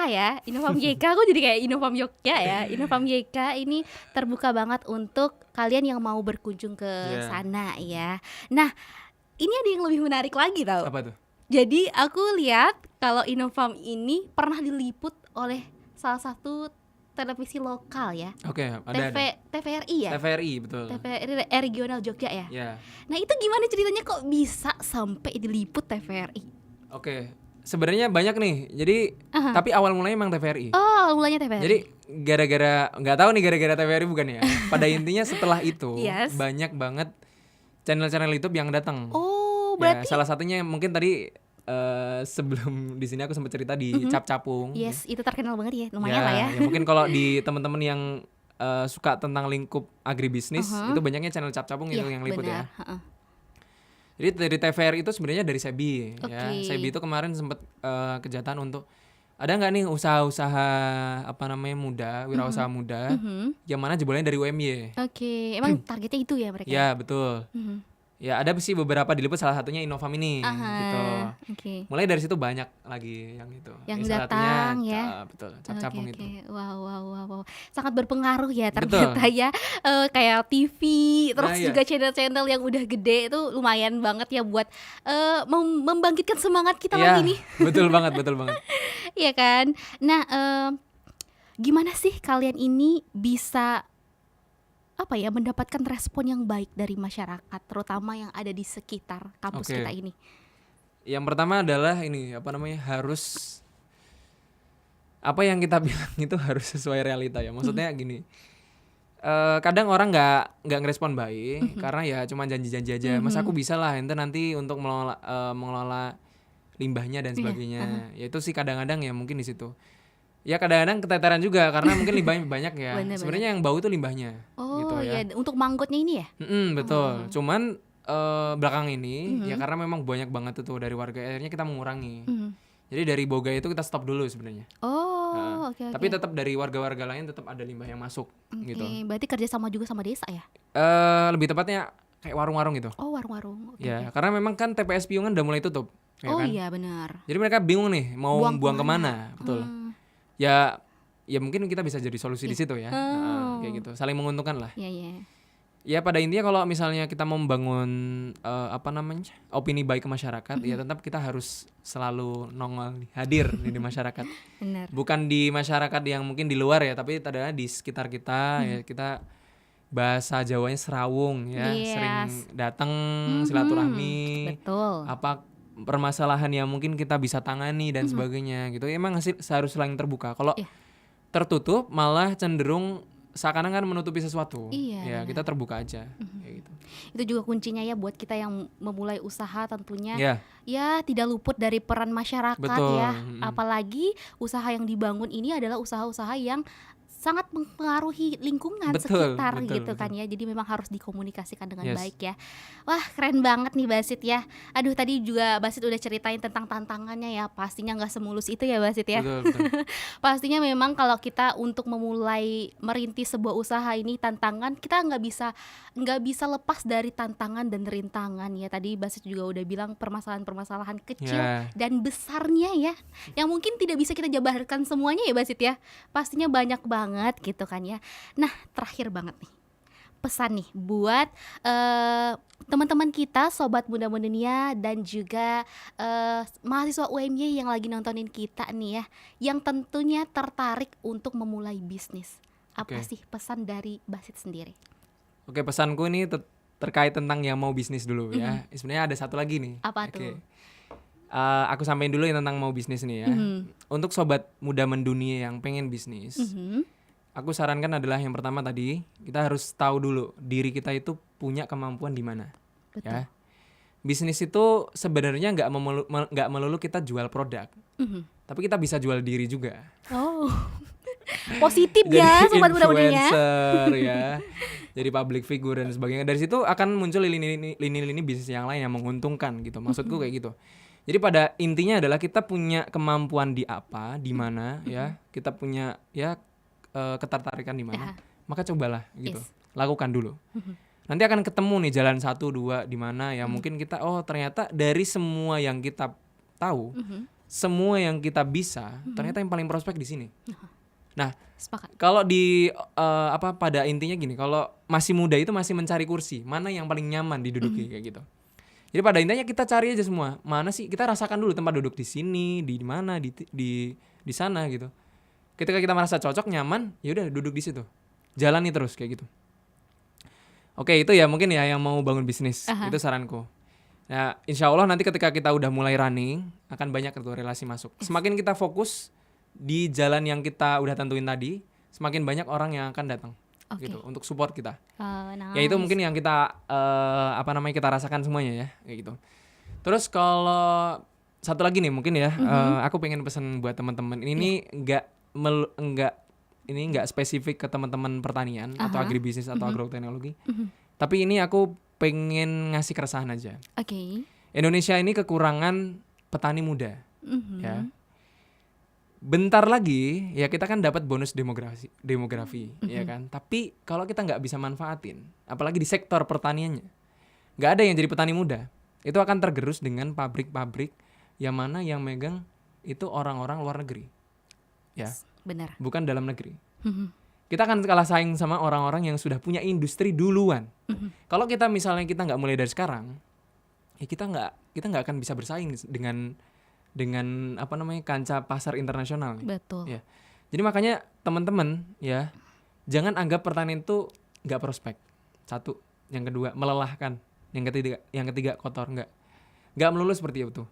ya, Innofarm YK, aku jadi kayak Innofarm Yogya ya. Innofarm YK ini terbuka banget untuk kalian yang mau berkunjung ke sana ya. Nah, ini ada yang lebih menarik lagi tau. Apa tuh? Jadi aku lihat kalau Innofarm ini pernah diliput oleh salah satu televisi lokal ya. Oke, ada. TVRI ya? TVRI, betul. TVRI regional Jogja ya? Ya. Nah itu gimana ceritanya kok bisa sampai diliput TVRI? Oke, sebenarnya banyak nih. Jadi tapi awal mulanya emang TVRI. Oh, mulanya TVRI. Jadi gara-gara nggak tahu nih gara-gara TVRI bukan ya. Pada intinya setelah itu banyak banget channel-channel YouTube yang datang. Oh, berarti salah satunya mungkin tadi sebelum di sini aku sempat cerita di Cap Capung. Yes, itu terkenal banget ya, lumayan lah ya. Ya mungkin kalau di teman-teman yang suka tentang lingkup agribisnis itu banyaknya channel Cap Capung itu yang liput ya. Jadi dari TVRI itu sebenarnya dari Sebi ya. Sebi itu kemarin sempat kejahatan untuk ada nggak nih usaha-usaha muda, wirausaha muda yang mana jebolnya dari UMY. Emang targetnya itu ya mereka? Ya betul. Ya ada sih beberapa diliput, salah satunya Innofarm ini gitu. Mulai dari situ banyak lagi yang itu. Yang datang ya. Betul, Cap Capung itu. Wow. Sangat berpengaruh ya ternyata ya. Kayak TV, terus juga channel-channel yang udah gede itu lumayan banget ya buat membangkitkan semangat kita lagi nih. Betul banget. Iya kan. Nah, gimana sih kalian ini bisa mendapatkan respon yang baik dari masyarakat, terutama yang ada di sekitar kampus kita ini? Yang pertama adalah ini harus apa yang kita bilang itu harus sesuai realita ya. Maksudnya gini, kadang orang nggak ngerespon baik karena ya cuma janji-janji aja. Masa aku bisa lah ente nanti untuk mengelola limbahnya dan sebagainya. Ya itu sih kadang-kadang ya mungkin di situ. Ya kadang-kadang keteteran juga karena mungkin limbahnya banyak ya. Sebenarnya yang bau itu limbahnya. Oh gitu ya. Untuk manggotnya ini ya? Betul. Cuman belakang ini ya karena memang banyak banget tuh dari warga, akhirnya kita mengurangi. Jadi dari boga itu kita stop dulu sebenarnya. Oke. Tapi tetap dari warga-warga lain tetap ada limbah yang masuk gitu. Berarti kerja sama juga sama desa ya? Lebih tepatnya kayak warung-warung gitu. Oh, warung-warung. Ya karena memang kan TPS Piungan udah mulai tutup. Ya kan? Iya benar. Jadi mereka bingung nih mau buang kemana, betul. Ya mungkin kita bisa jadi solusi di situ ya. Kayak gitu, saling menguntungkan lah. Ya pada intinya kalau misalnya kita mau membangun opini baik ke masyarakat, ya tetap kita harus selalu nongol hadir di masyarakat. Benar. Bukan di masyarakat yang mungkin di luar ya, tapi adalah di sekitar kita. Ya kita bahasa Jawanya serawung ya, sering datang silaturahmi. Betul. Apa permasalahan yang mungkin kita bisa tangani dan sebagainya gitu. Emang harus saling terbuka. Kalau tertutup malah cenderung seakan-akan menutupi sesuatu. Ya kita terbuka aja kayak gitu. Itu juga kuncinya ya buat kita yang memulai usaha tentunya. Ya tidak luput dari peran masyarakat ya. Apalagi usaha yang dibangun ini adalah usaha-usaha yang sangat mempengaruhi lingkungan sekitar gitu kan ya. Jadi memang harus dikomunikasikan dengan baik ya. Wah, keren banget nih Basit ya. Aduh, tadi juga Basit udah ceritain tentang tantangannya ya. Pastinya nggak semulus itu ya Basit ya. Betul. Pastinya memang kalau kita untuk memulai merintis sebuah usaha ini tantangan, kita nggak bisa lepas dari tantangan dan rintangan ya. Tadi Basit juga udah bilang permasalahan-permasalahan kecil dan besarnya ya, yang mungkin tidak bisa kita jabarkan semuanya ya Basit ya. Pastinya banyak banget gitu kan ya. Nah, terakhir banget nih, pesan nih buat teman-teman kita, Sobat Muda Dunia dan juga mahasiswa UMY yang lagi nontonin kita nih ya, yang tentunya tertarik untuk memulai bisnis. Apa sih pesan dari Basit sendiri? Oke, pesanku ini terkait tentang yang mau bisnis dulu ya. Sebenarnya ada satu lagi nih. Apa tuh? Aku sampein dulu yang tentang mau bisnis nih ya. Untuk Sobat Muda Mendunia yang pengen bisnis, aku sarankan adalah yang pertama tadi, kita harus tahu dulu diri kita itu punya kemampuan di mana. Betul. Ya. Bisnis itu sebenarnya nggak melulu kita jual produk, tapi kita bisa jual diri juga. Oh, positif ya sobat muda-mudanya. Influencer ya, jadi public figure dan sebagainya. Dari situ akan muncul lini-lini bisnis yang lain yang menguntungkan gitu. Maksudku kayak gitu. Jadi pada intinya adalah kita punya kemampuan di apa, di mana ya, kita punya ya ketertarikan di mana, maka cobalah gitu, lakukan dulu. Nanti akan ketemu nih jalan 1, 2 di mana ya mungkin kita ternyata dari semua yang kita tahu, semua yang kita bisa, ternyata yang paling prospek di sini. Nah, Sepakat. kalau pada intinya gini, kalau masih muda itu masih mencari kursi, mana yang paling nyaman diduduki kayak gitu. Jadi pada intinya kita cari aja semua, mana sih kita rasakan dulu tempat duduk di sini, di mana, di sana gitu. Ketika kita merasa cocok, nyaman, ya udah duduk di situ. Jalani terus kayak gitu. Oke, itu ya mungkin ya yang mau bangun bisnis. Itu saranku. Nah, insya Allah nanti ketika kita udah mulai running, akan banyak tuh relasi masuk. Semakin kita fokus di jalan yang kita udah tentuin tadi, semakin banyak orang yang akan datang gitu untuk support kita. Nice. Ya itu mungkin yang kita kita rasakan semuanya ya, kayak gitu. Terus kalau satu lagi nih mungkin ya, aku pengen pesan buat teman-teman. Ini nggak spesifik ke teman-teman pertanian atau agribisnis atau agroteknologi. Tapi ini aku pengen ngasih keresahan aja. Oke. Indonesia ini kekurangan petani muda. Ya. Bentar lagi ya kita kan dapat bonus demografi ya kan. Tapi kalau kita nggak bisa manfaatin, apalagi di sektor pertaniannya, nggak ada yang jadi petani muda, itu akan tergerus dengan pabrik-pabrik yang mana yang megang itu orang-orang luar negeri. Ya. Benar. Bukan dalam negeri. Kita akan kalah saing sama orang-orang yang sudah punya industri duluan. Kalau kita misalnya kita nggak mulai dari sekarang, ya kita nggak akan bisa bersaing dengan kancah pasar internasional. Betul. Ya. Jadi makanya teman-teman ya, jangan anggap pertanian itu nggak prospek. Satu, yang kedua melelahkan, yang ketiga kotor, nggak melulu seperti itu.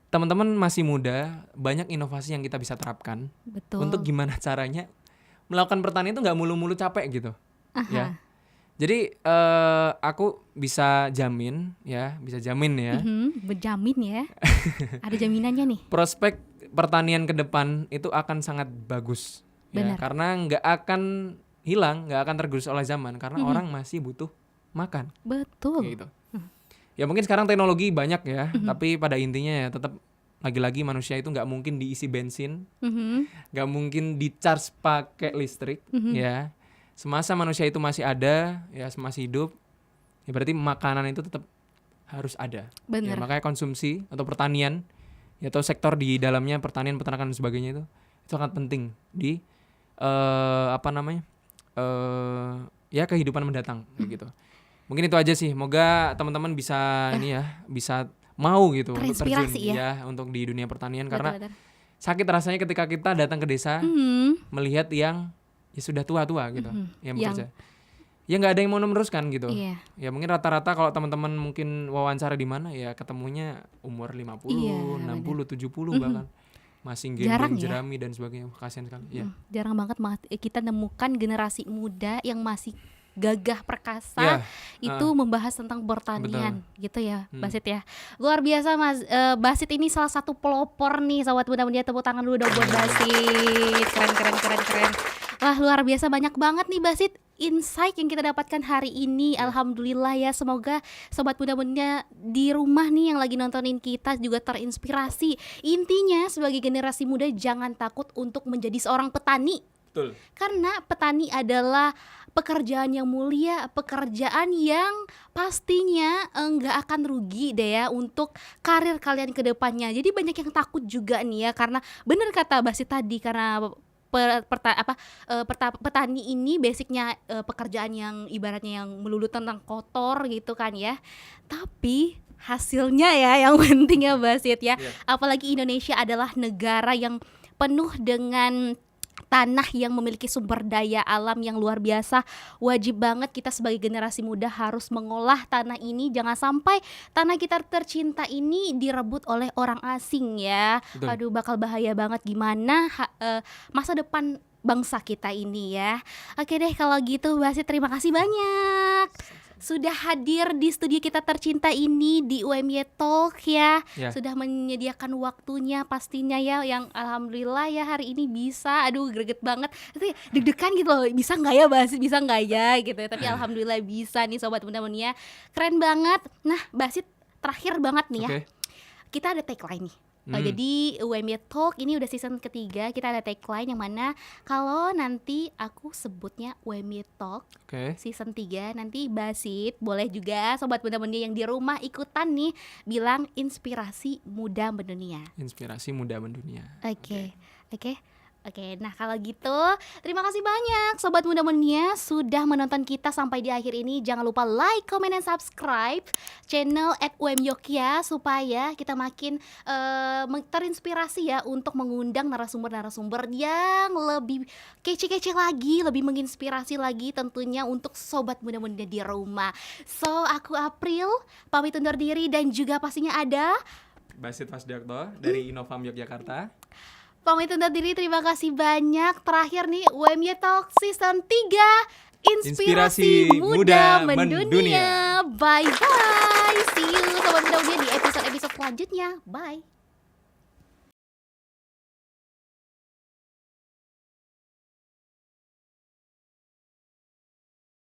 Teman-teman masih muda, banyak inovasi yang kita bisa terapkan. Betul. Untuk gimana caranya melakukan pertanian itu nggak mulu-mulu capek gitu. Ya. Jadi aku bisa jamin ya. Berjamin ya. Ada jaminannya nih. Prospek pertanian ke depan itu akan sangat bagus. Ya, karena nggak akan hilang, nggak akan tergerus oleh zaman karena orang masih butuh makan. Betul. Gitu. Ya mungkin sekarang teknologi banyak ya, tapi pada intinya ya tetap lagi-lagi manusia itu nggak mungkin diisi bensin, nggak mungkin di-charge pakai listrik, ya. Semasa manusia itu masih ada, ya masih hidup, ya berarti makanan itu tetap harus ada. Ya, makanya konsumsi atau pertanian, ya, atau sektor di dalamnya pertanian, peternakan dan sebagainya itu sangat penting di ya kehidupan mendatang, kayak gitu. Mungkin itu aja sih. Moga teman-teman bisa bisa mau gitu untuk terjun ya untuk di dunia pertanian. Karena sakit rasanya ketika kita datang ke desa melihat yang ya sudah tua-tua gitu yang bekerja. Ya nggak ada yang mau meneruskan gitu. Ya mungkin rata-rata kalau teman-teman mungkin wawancara di mana ya ketemunya umur 50, 60, 70 bahkan. Masih gendong jerami dan sebagainya. Kasian sekali. Jarang banget kita nemukan generasi muda yang masih gagah perkasa itu membahas tentang pertanian. Gitu ya Basit ya. Luar biasa Mas Basit ini salah satu pelopor nih sobat muda-muda, tepuk tangan dulu dong buat Basit. Keren. Wah luar biasa, banyak banget nih Basit insight yang kita dapatkan hari ini. Alhamdulillah ya, semoga sobat muda-muda di rumah nih yang lagi nontonin kita juga terinspirasi. Intinya sebagai generasi muda jangan takut untuk menjadi seorang petani. Betul. Karena petani adalah pekerjaan yang mulia, pekerjaan yang pastinya nggak akan rugi deh ya untuk karir kalian ke depannya. Jadi banyak yang takut juga nih ya, karena bener kata Basit tadi, karena petani ini basicnya pekerjaan yang ibaratnya yang melulu tentang kotor gitu kan ya. Tapi hasilnya ya yang penting ya Basit ya. Apalagi Indonesia adalah negara yang penuh dengan tanah yang memiliki sumber daya alam yang luar biasa. Wajib banget kita sebagai generasi muda harus mengolah tanah ini. Jangan sampai tanah kita tercinta ini direbut oleh orang asing ya. Betul. Aduh bakal bahaya banget. Gimana masa depan bangsa kita ini ya. Oke deh kalau gitu Basit, terima kasih banyak sudah hadir di studio kita tercinta ini di UMY Talk ya. Sudah menyediakan waktunya pastinya ya, yang alhamdulillah ya hari ini bisa. Aduh greget banget, tapi deg-degan gitu loh, bisa nggak ya Basit, bisa nggak ya gitu ya. Tapi alhamdulillah bisa nih Sobat Muda Munia, keren banget. Nah Basit, terakhir banget nih ya, kita ada tagline nih. Jadi UMY Talk ini udah season ketiga, kita ada tagline yang mana kalau nanti aku sebutnya UMY Talk season 3, nanti Basit boleh juga Sobat Muda Munia yang di rumah ikutan nih bilang inspirasi muda mendunia. Inspirasi muda mendunia. Oke, nah kalau gitu terima kasih banyak Sobat Muda Munia sudah menonton kita sampai di akhir ini. Jangan lupa like, comment, dan subscribe channel @UMYokia supaya kita makin terinspirasi ya untuk mengundang narasumber-narasumber yang lebih kece-kece lagi, lebih menginspirasi lagi tentunya untuk Sobat Muda Munia di rumah. So, aku April pamit undur diri dan juga pastinya ada Basit Fasdiakto dari Inovam Yogyakarta. Pamit undur diri, terima kasih banyak. Terakhir nih UMY Talk season 3, Inspirasi Muda Mendunia. Bye bye. See you Sobat Muda Munia di episode-episode selanjutnya. Bye.